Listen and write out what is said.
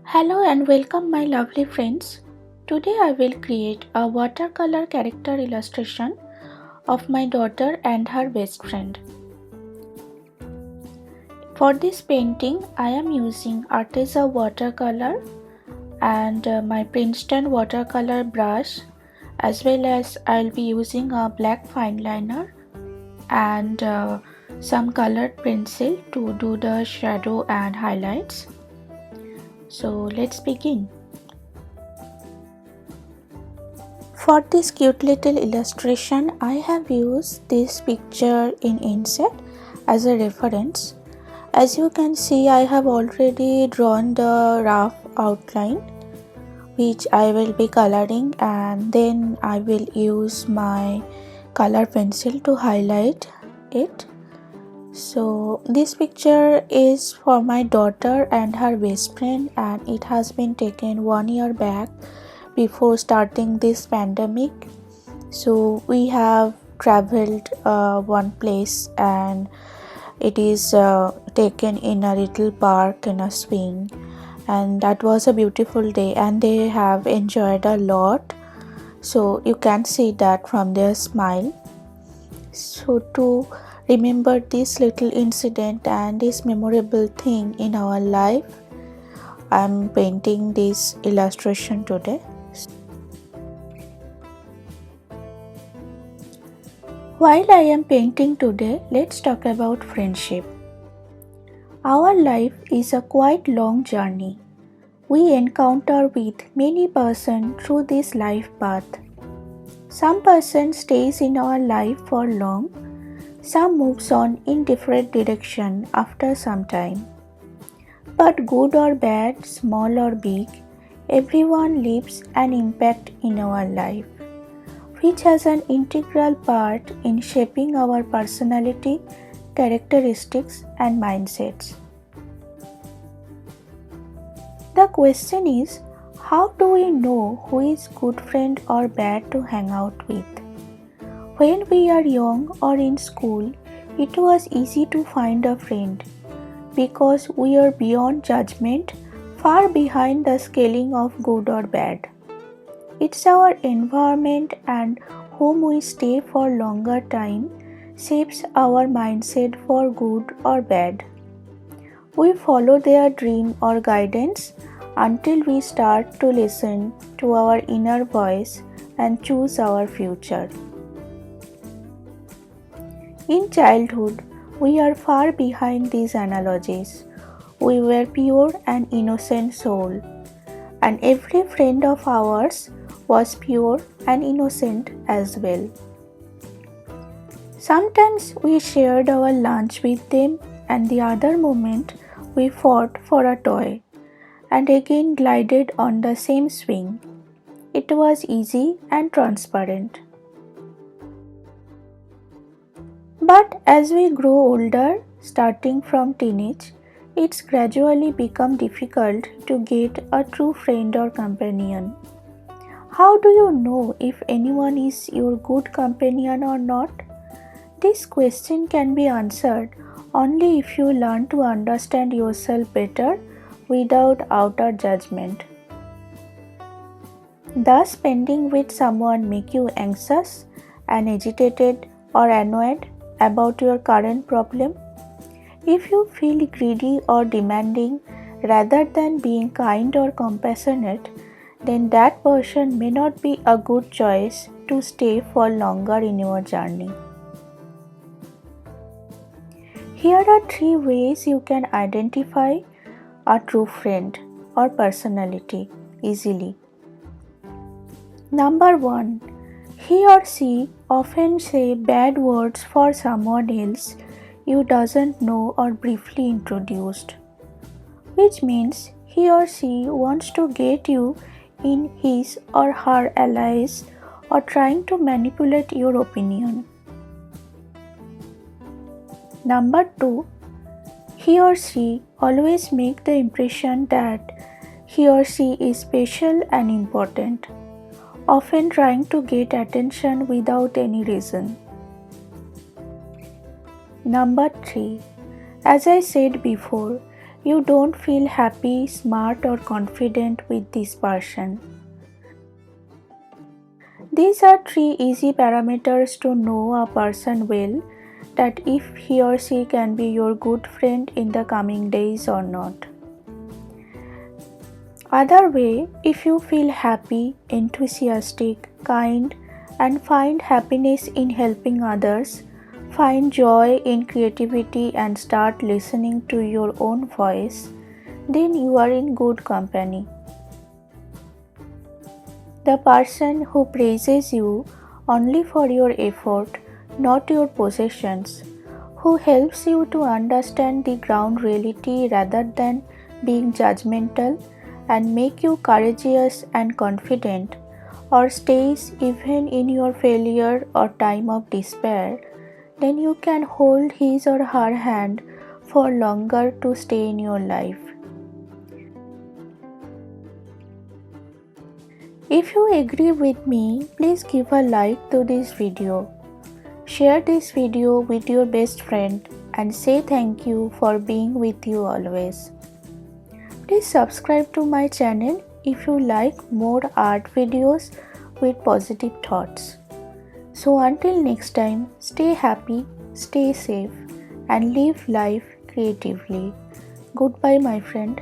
Hello and welcome my lovely friends. Today I will create a watercolor character illustration of my daughter and her best friend. For this painting I am using Arteza watercolor and my Princeton watercolor brush, as well as I'll be using a black fine liner and some colored pencil to do the shadow and highlights. So let's begin. For this cute little illustration, I have used this picture in Inset as a reference. As you can see, I have already drawn the rough outline, which I will be coloring, and then I will use my color pencil to highlight it. So this picture is for my daughter and her best friend, and it has been taken 1 year back before starting this pandemic. So we have traveled one place, and it is taken in a little park in a swing, and that was a beautiful day and they have enjoyed a lot. So you can see that from their smile. So to remember this little incident and this memorable thing in our life, I am painting this illustration today. While I am painting today, let's talk about friendship. Our life is a quite long journey. We encounter with many persons through this life path. Some person stays in our life for long, some moves on in different direction after some time. But good or bad, small or big, everyone leaves an impact in our life, which has an integral part in shaping our personality, characteristics and mindsets. The question is, how do we know who is good friend or bad to hang out with? When we are young or in school, it was easy to find a friend because we are beyond judgment, far behind the scaling of good or bad. It's our environment and whom we stay for longer time shapes our mindset for good or bad. We follow their dream or guidance until we start to listen to our inner voice and choose our future. In childhood, we are far behind these analogies. We were pure and innocent soul, and every friend of ours was pure and innocent as well. Sometimes we shared our lunch with them, and the other moment we fought for a toy and again glided on the same swing. It was easy and transparent. But as we grow older, starting from teenage, it's gradually become difficult to get a true friend or companion. How do you know if anyone is your good companion or not? This question can be answered only if you learn to understand yourself better without outer judgment. Does spending with someone make you anxious and agitated or annoyed about your current problem? If you feel greedy or demanding rather than being kind or compassionate, then that person may not be a good choice to stay for longer in your journey. Here are 3 ways you can identify a true friend or personality easily. Number 1. He or she often say bad words for someone else you doesn't know or briefly introduced, which means he or she wants to get you in his or her allies or trying to manipulate your opinion. Number 2. He or she always make the impression that he or she is special and important, often trying to get attention without any reason. Number 3. As I said before, you don't feel happy, smart, or confident with this person. These are 3 easy parameters to know a person well, that if he or she can be your good friend in the coming days or not. Other way, if you feel happy, enthusiastic, kind, and find happiness in helping others, find joy in creativity and start listening to your own voice, then you are in good company. The person who praises you only for your effort, not your possessions, who helps you to understand the ground reality rather than being judgmental and make you courageous and confident, or stays even in your failure or time of despair, then you can hold his or her hand for longer to stay in your life. If you agree with me, please give a like to this video. Share this video with your best friend and say thank you for being with you always. Please subscribe to my channel if you like more art videos with positive thoughts. So until next time, stay happy, stay safe, and live life creatively. Goodbye, my friend.